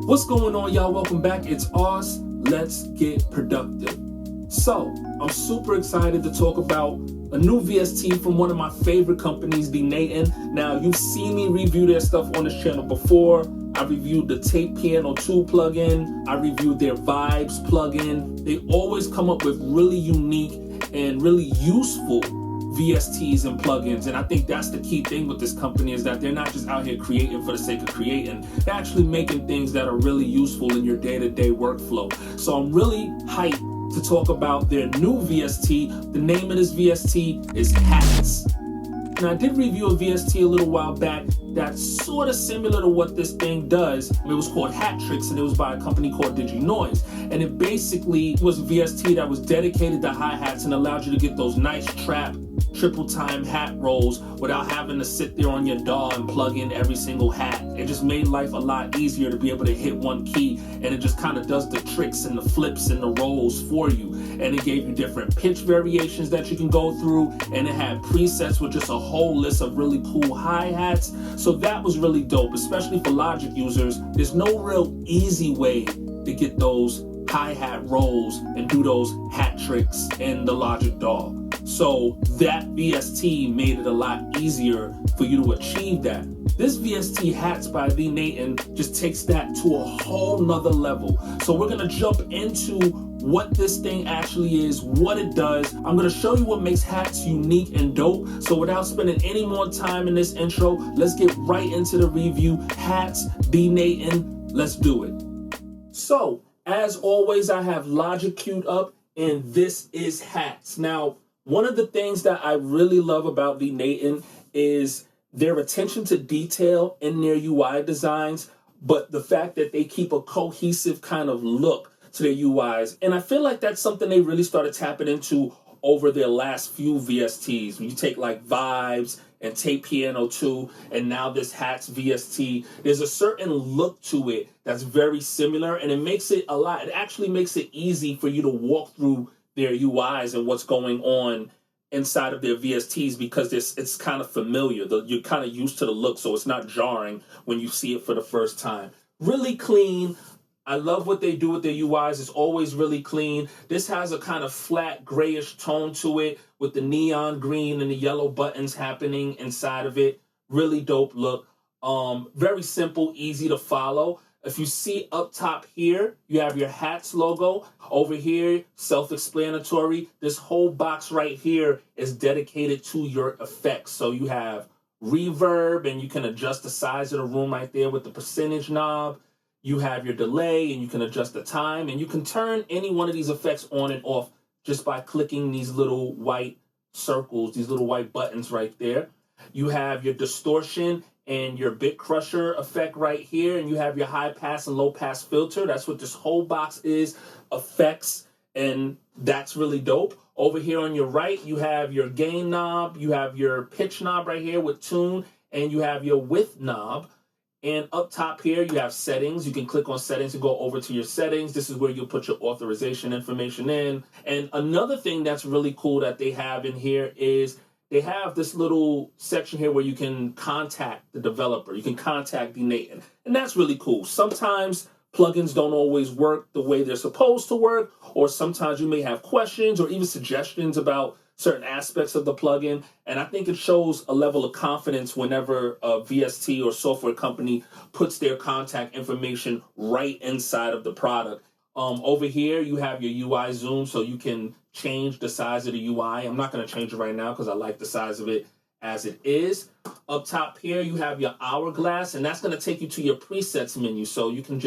What's going on, y'all? Welcome back. It's Ars. Let's get productive. So, I'm super excited to talk about a new VST from one of my favorite companies, Thenatan. Now, you've seen me review their stuff on this channel before. I reviewed the Tape Piano 2 plugin. I reviewed their Vibes plugin. They always come up with really unique and really useful VSTs and plugins, and I think that's the key thing with this company, is that they're not just out here creating for the sake of creating. They're actually making things that are really useful in your day-to-day workflow. So I'm really hyped to talk about their new VST. The name of this VST is Hatz. Now, I did review a VST a little while back that's sort of similar to what this thing does. It was called Hat Tricks, and it was by a company called DigiNoise. And it basically was a VST that was dedicated to hi-hats and allowed you to get those nice trap, triple time hat rolls without having to sit there on your DAW and plug in every single hat. It just made life a lot easier to be able to hit one key, and it just kind of does the tricks and the flips and the rolls for you. And it gave you different pitch variations that you can go through, and it had presets with just a whole list of really cool hi-hats. So that was really dope, especially for Logic users. There's no real easy way to get those hi-hat rolls and do those hat tricks in the Logic DAW. So that VST made it a lot easier for you to achieve that. This VST Hatz by Thenatan just takes that to a whole nother level. So we're gonna jump into what this thing actually is, what it does. I'm gonna show you what makes Hatz unique and dope. So without spending any more time in this intro, let's get right into the review. Hatz, Thenatan, let's do it. So, as always, I have Logic queued up, and this is Hatz. Now, one of the things that I really love about Thenatan is their attention to detail in their UI designs, but the fact that they keep a cohesive kind of look to their UIs. And I feel like that's something they really started tapping into over their last few VSTs. When you take like Vibes and Tape Piano 2, and now this Hatz VST, there's a certain look to it that's very similar, and it actually makes it easy for you to walk through their UIs and what's going on inside of their VSTs, because it's kind of familiar. You're kind of used to the look, so it's not jarring when you see it for the first time. Really clean. I love what they do with their UIs. It's always really clean. This has a kind of flat grayish tone to it with the neon green and the yellow buttons happening inside of it. Really dope look. Very simple, easy to follow. If you see up top here, you have your Hatz logo. Over here, self-explanatory. This whole box right here is dedicated to your effects. So you have reverb, and you can adjust the size of the room right there with the percentage knob. You have your delay, and you can adjust the time. And you can turn any one of these effects on and off just by clicking these little white circles, these little white buttons right there. You have your distortion and your bit crusher effect right here, and you have your high pass and low pass filter. That's what this whole box is, effects, and that's really dope. Over here on your right, you have your gain knob, you have your pitch knob right here with tune, and you have your width knob. And up top here, you have settings. You can click on settings and go over to your settings. This is where you'll put your authorization information in. And another thing that's really cool that they have in here is they have this little section here where you can contact the developer. You can contact Thenatan, and that's really cool. Sometimes plugins don't always work the way they're supposed to work, or sometimes you may have questions or even suggestions about certain aspects of the plugin. And I think it shows a level of confidence whenever a VST or software company puts their contact information right inside of the product. Over here, you have your UI zoom, so you can change the size of the UI. I'm not going to change it right now because I like the size of it as it is. Up top here, you have your hourglass, and that's going to take you to your presets menu. So you can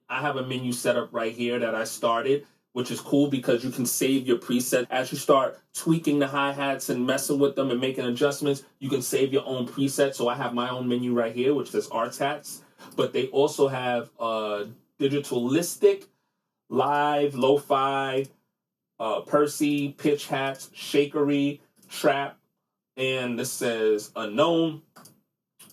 I have a menu set up right here that I started, which is cool because you can save your preset. As you start tweaking the hi-hats and messing with them and making adjustments, you can save your own preset. So I have my own menu right here, which says Arts Hats. But they also have digitalistic, live, lo-fi, Percy, pitch hats, shakery, trap, and this says unknown.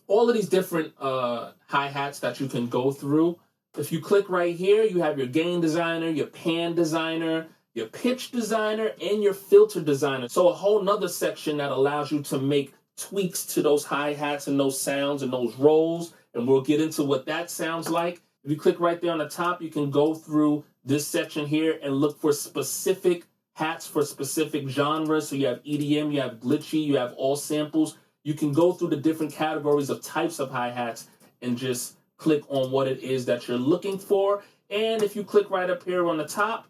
All of these different hi-hats that you can go through. If you click right here, you have your gain designer, your pan designer, your pitch designer, and your filter designer. So a whole nother section that allows you to make tweaks to those hi-hats and those sounds and those rolls. And we'll get into what that sounds like. If you click right there on the top, you can go through this section here and look for specific hats for specific genres. So you have EDM, you have glitchy, you have all samples. You can go through the different categories of types of hi-hats and just click on what it is that you're looking for. And if you click right up here on the top,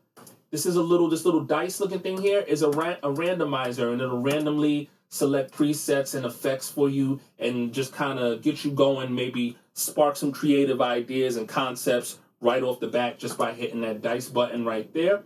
this little dice looking thing here is a randomizer, and it'll randomly select presets and effects for you and just kind of get you going, maybe spark some creative ideas and concepts right off the bat just by hitting that dice button right there.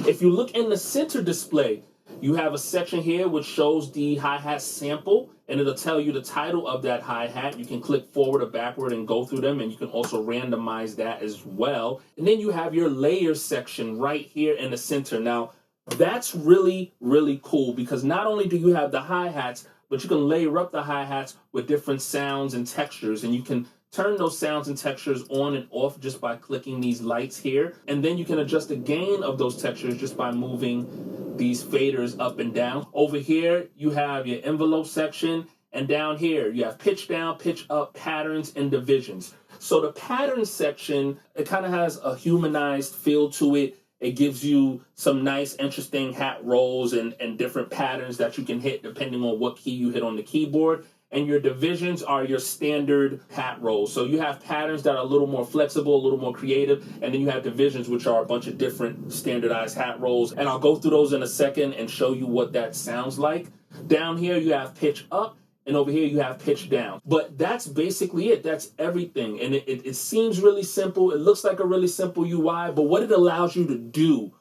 If you look in the center display, you have a section here which shows the hi-hat sample, and it'll tell you the title of that hi-hat. You can click forward or backward and go through them, and you can also randomize that as well. And then you have your layers section right here in the center. Now, that's really, really cool because not only do you have the hi-hats, but you can layer up the hi-hats with different sounds and textures, and you can turn those sounds and textures on and off just by clicking these lights here. And then you can adjust the gain of those textures just by moving these faders up and down. Over here, you have your envelope section. And down here, you have pitch down, pitch up, patterns, and divisions. So the pattern section, it kind of has a humanized feel to it. It gives you some nice, interesting hat rolls and different patterns that you can hit depending on what key you hit on the keyboard. And your divisions are your standard hat rolls. So you have patterns that are a little more flexible, a little more creative, and then you have divisions, which are a bunch of different standardized hat rolls. And I'll go through those in a second and show you what that sounds like. Down here, you have pitch up, and over here, you have pitch down. But that's basically it. That's everything. And it seems really simple. It looks like a really simple UI, but what it allows you to do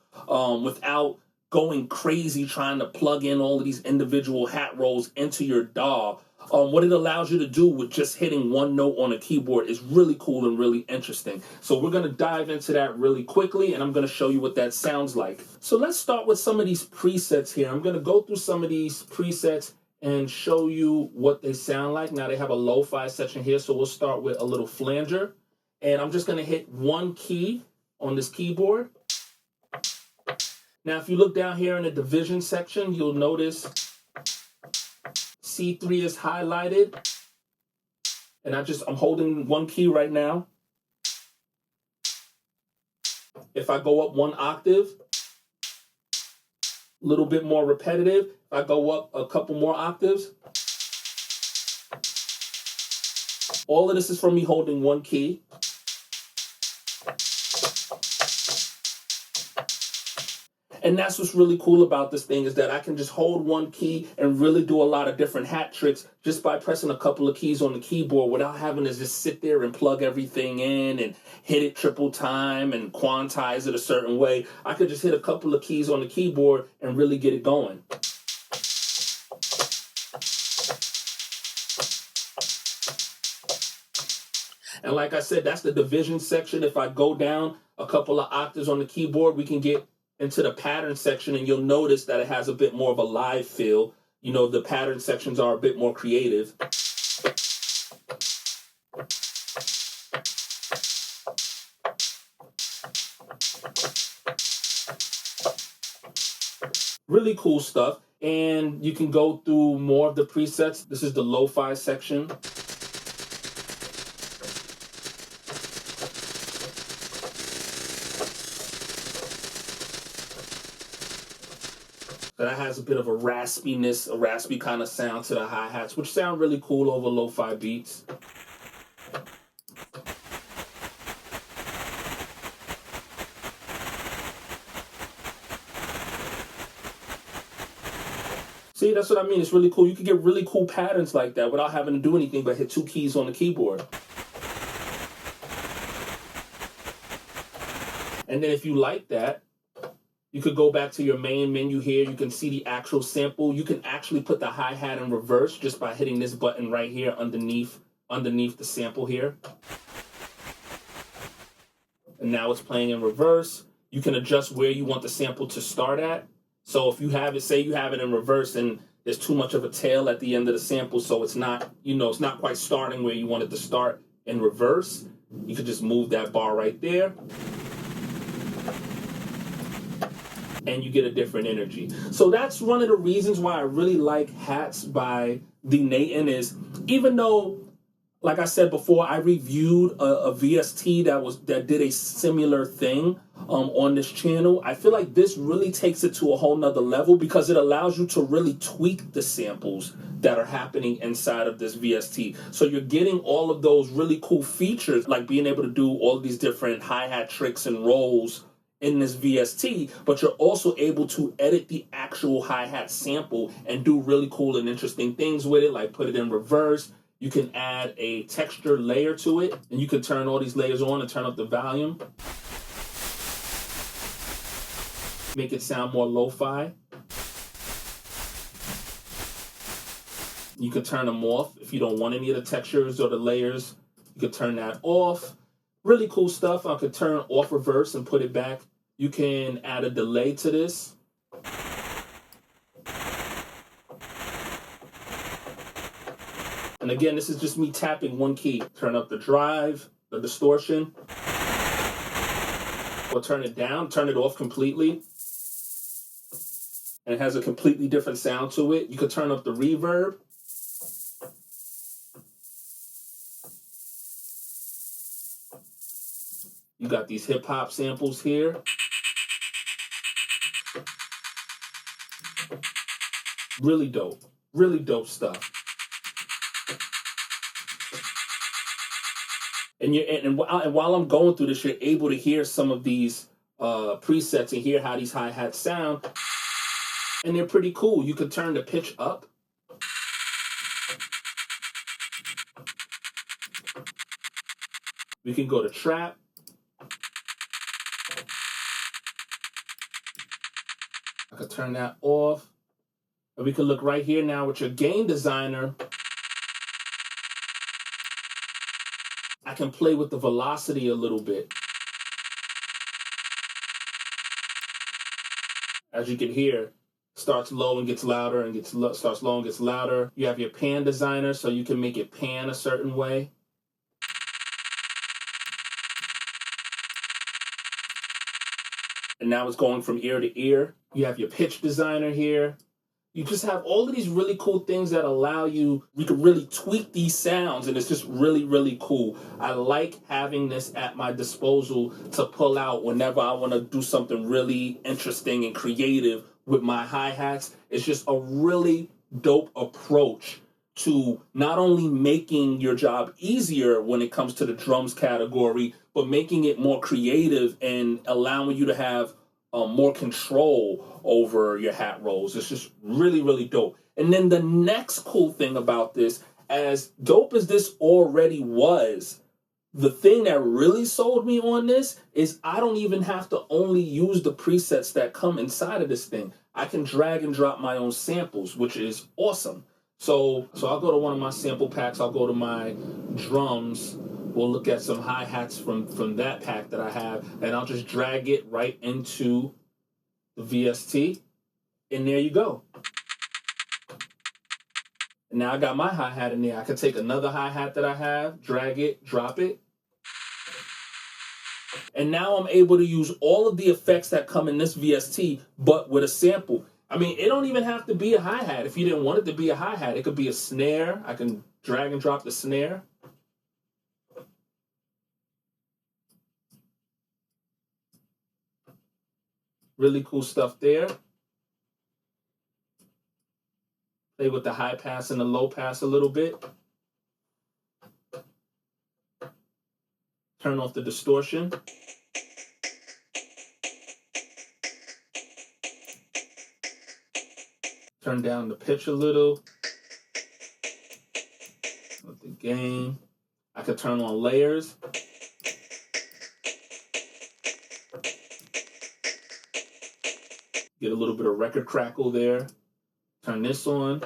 without going crazy trying to plug in all of these individual hat rolls into your DAW, what it allows you to do with just hitting one note on a keyboard is really cool and really interesting. So we're going to dive into that really quickly, and I'm going to show you what that sounds like. So let's start with some of these presets here. I'm going to go through some of these presets and show you what they sound like. Now they have a lo-fi section here, so we'll start with a little flanger. And I'm just going to hit one key on this keyboard. Now if you look down here in the division section, you'll notice C3 is highlighted, and I'm holding one key right now. If I go up one octave, a little bit more repetitive. If I go up a couple more octaves, all of this is from me holding one key. And that's what's really cool about this thing, is that I can just hold one key and really do a lot of different hat tricks just by pressing a couple of keys on the keyboard without having to just sit there and plug everything in and hit it triple time and quantize it a certain way. I could just hit a couple of keys on the keyboard and really get it going. And like I said, that's the division section. If I go down a couple of octaves on the keyboard, we can get into the pattern section, and you'll notice that it has a bit more of a live feel. You know, the pattern sections are a bit more creative. Really cool stuff. And you can go through more of the presets. This is the lo-fi section. That has a bit of a raspiness, a raspy kind of sound to the hi-hats, which sound really cool over lo-fi beats. See, that's what I mean. It's really cool. You can get really cool patterns like that without having to do anything but hit two keys on the keyboard. And then if you like that, you could go back to your main menu here. You can see the actual sample. You can actually put the hi-hat in reverse just by hitting this button right here underneath the sample here. And now it's playing in reverse. You can adjust where you want the sample to start at. So if you have it, say you have it in reverse and there's too much of a tail at the end of the sample, so it's not, it's not quite starting where you want it to start in reverse, you could just move that bar right there. And you get a different energy. So that's one of the reasons why I really like hats by Thenatan, is even though Like I said before, I reviewed a VST that did a similar thing on this channel. I feel like this really takes it to a whole nother level because it allows you to really tweak the samples that are happening inside of this VST. So you're getting all of those really cool features, like being able to do all of these different hi-hat tricks and rolls in this VST, but you're also able to edit the actual hi-hat sample and do really cool and interesting things with it, like put it in reverse. You can add a texture layer to it, and you can turn all these layers on and turn up the volume. Make it sound more lo-fi. You can turn them off if you don't want any of the textures or the layers. You can turn that off. Really cool stuff. I could turn off reverse and put it back. You can add a delay to this. And again, this is just me tapping one key. Turn up the drive, the distortion, or turn it down, turn it off completely. And it has a completely different sound to it. You could turn up the reverb. You got these hip hop samples here. Really dope stuff. And while I'm going through this, you're able to hear some of these presets and hear how these hi-hats sound. And they're pretty cool. You could turn the pitch up. We can go to trap. I could turn that off. And we can look right here now with your gain designer. I can play with the velocity a little bit. As you can hear, starts low and gets louder and starts low and gets louder. You have your pan designer, so you can make it pan a certain way. And now it's going from ear to ear. You have your pitch designer here. You just have all of these really cool things that allow you can really tweak these sounds, and it's just really cool. I like having this at my disposal to pull out whenever I want to do something really interesting and creative with my hi-hats. It's just a really dope approach to not only making your job easier when it comes to the drums category, but making it more creative and allowing you to have more control over your hat rolls. It's just really dope. And then the next cool thing about this, as dope as this already was, the thing that really sold me on this is I don't even have to only use the presets that come inside of this thing. I can drag and drop my own samples, which is awesome. So I'll go to one of my sample packs. I'll go to my drums. We'll look at some hi-hats from that pack that I have, and I'll just drag it right into the VST, and there you go. And now I got my hi-hat in there. I can take another hi-hat that I have, drag it, drop it, and now I'm able to use all of the effects that come in this VST, but with a sample. I mean, it don't even have to be a hi-hat. If you didn't want it to be a hi-hat, it could be a snare. I can drag and drop the snare. Really cool stuff there. Play with the high pass and the low pass a little bit. Turn off the distortion. Turn down the pitch a little. With the gain. I could turn on layers. Get a little bit of record crackle there. Turn this on.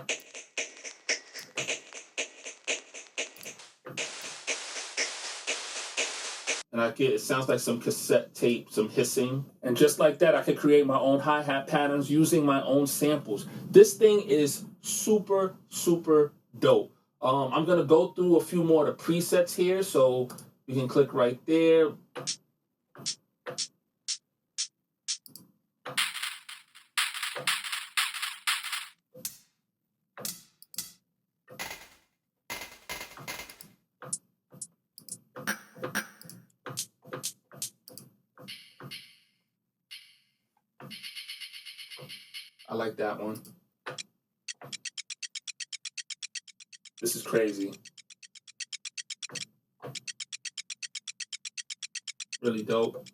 And it sounds like some cassette tape, some hissing. And just like that, I could create my own hi-hat patterns using my own samples. This thing is super dope. I'm gonna go through a few more of the presets here. So you can click right there. I like that one. This is crazy. Really dope.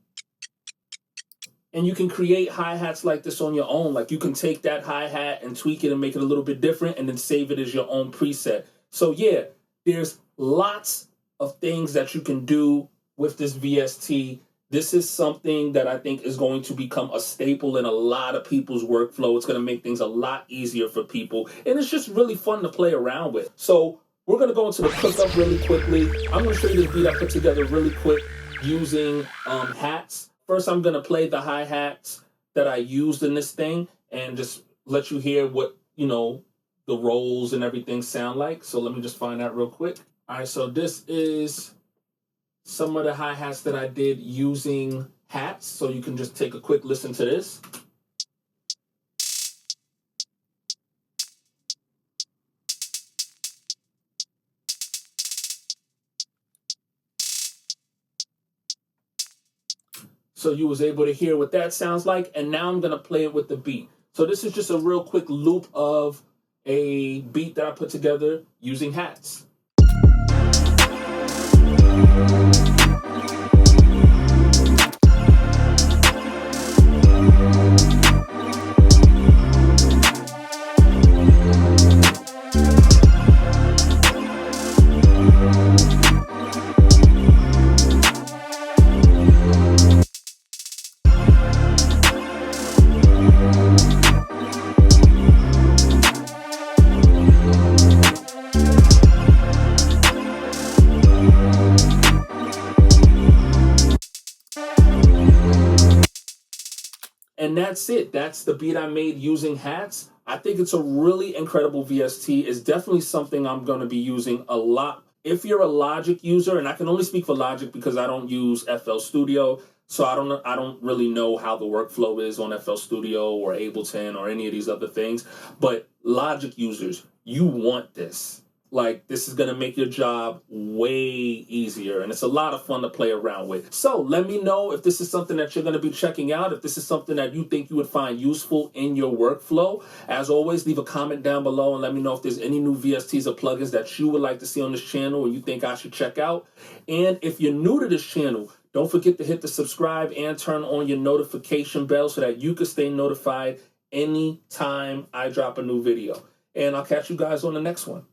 And you can create hi-hats like this on your own. Like you can take that hi-hat and tweak it and make it a little bit different and then save it as your own preset. So yeah, there's lots of things that you can do with this VST. This is something that I think is going to become a staple in a lot of people's workflow. It's going to make things a lot easier for people. And it's just really fun to play around with. So we're going to go into the cookup really quickly. I'm going to show you this beat I put together really quick using hats. First, I'm going to play the hi-hats that I used in this thing and just let you hear what, you know, the rolls and everything sound like. So let me just find that real quick. All right, so this is some of the hi-hats that I did using hats. So you can just take a quick listen to this. So you was able to hear what that sounds like. And now I'm going to play it with the beat. So this is just a real quick loop of a beat that I put together using hats. And that's it. That's the beat I made using hats. I think it's a really incredible VST. It's definitely something I'm going to be using a lot. If you're a Logic user, and I can only speak for Logic because I don't use FL Studio, so I don't really know how the workflow is on FL Studio or Ableton or any of these other things. But Logic users, you want this. Like, this is going to make your job way easier, and it's a lot of fun to play around with. So let me know if this is something that you're going to be checking out, if this is something that you think you would find useful in your workflow. As always, leave a comment down below and let me know if there's any new VSTs or plugins that you would like to see on this channel or you think I should check out. And if you're new to this channel, don't forget to hit the subscribe and turn on your notification bell so that you can stay notified anytime I drop a new video. And I'll catch you guys on the next one.